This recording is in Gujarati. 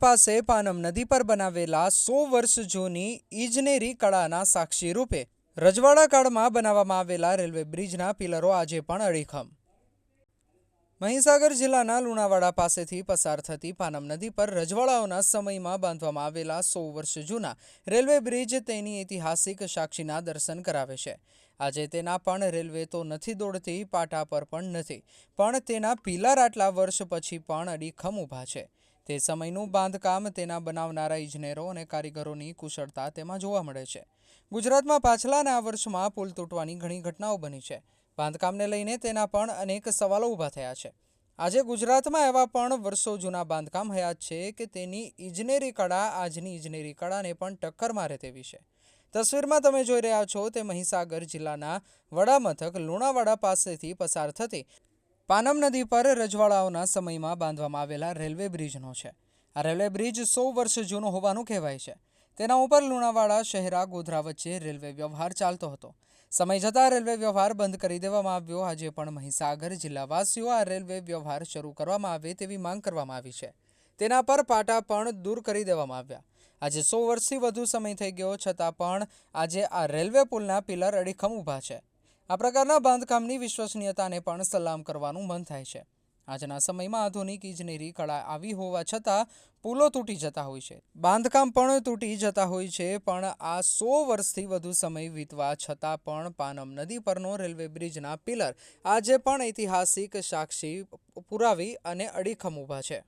પાસે પાનમ નદી પર બનાવેલા 100 વર્ષ જૂની ઇજનેરી કળાના સાક્ષી રૂપે રજવાડા કાળમાં બનાવવામાં આવેલા રેલવે બ્રિજના પિલરો આજે પણ અડીખમ. મહીસાગર જિલ્લાના લુણાવાડા પાસેથી પસાર થતી પાનમ નદી પર રજવાડાઓના સમયમાં બાંધવામાં આવેલા 100 વર્ષ જૂના રેલવે બ્રિજ તેની ઐતિહાસિક સાક્ષીના દર્શન કરાવે છે. આજે તેના પણ રેલવે તો નથી દોડતી, પાટા પર પણ નથી, પણ તેના પિલર આટલા વર્ષ પછી પણ અડીખમ ઊભા છે. તે સમયનું બાંધકામ, તેના બનાવનારા ઇજનેરો અને કારીગરોની કુશળતા તેમાં જોવા મળે છે. ગુજરાતમાં પાછલાના આ વર્ષમાં પુલ તૂટવાની ઘણી ઘટનાઓ બની છે. બાંધકામને લઈને તેના પણ અનેક સવાલો ઊભા થયા છે. આજે ગુજરાતમાં એવા પણ વર્ષો જૂના બાંધકામ હયાત છે કે તેની ઇજનેરી કળા આજની ઇજનેરી કળાને પણ ટક્કર મારે તેવી છે. તસવીરમાં તમે જોઈ રહ્યા છો તે મહીસાગર જિલ્લાના વડામથક લુણાવાડા પાસેથી પસાર થતી પાનમ નદી પર રજવાડાઓના સમયમાં બાંધવામાં આવેલા રેલવે બ્રિજનો છે. આ રેલવે બ્રિજ 100 વર્ષ જૂનો હોવાનું કહેવાય છે. તેના ઉપર લુણાવાડા શહેરા ગોધરા વચ્ચે રેલવે વ્યવહાર ચાલતો હતો. સમય જતાં રેલવે વ્યવહાર બંધ કરી દેવામાં આવ્યો. આજે પણ મહીસાગર જિલ્લાવાસીઓ આ રેલવે વ્યવહાર શરૂ કરવામાં આવે તેવી માંગ કરવામાં આવી છે. તેના પર પાટા પણ દૂર કરી દેવામાં આવ્યા. આજે 100 વર્ષથી વધુ સમય થઈ ગયો છતાં પણ આજે આ રેલવે પુલના પિલર અડીખમ ઊભા છે. આ પ્રકારના બાંધકામની વિશ્વસનીયતાને પણ સલામ કરવાનું મન થાય છે. આજના સમયમાં આધુનિક ઇજનેરી કળા આવી હોવા છતાં પુલો તૂટી જતા હોય છે, બાંધકામ પણ તૂટી જતા હોય છે, પણ આ 100 વર્ષથી વધુ સમય વીતવા છતાં પણ પાનમ નદી પરનો રેલવે બ્રિજના પિલર આજે પણ ઐતિહાસિક સાક્ષી પુરાવી અને અડીખમ ઊભા છે.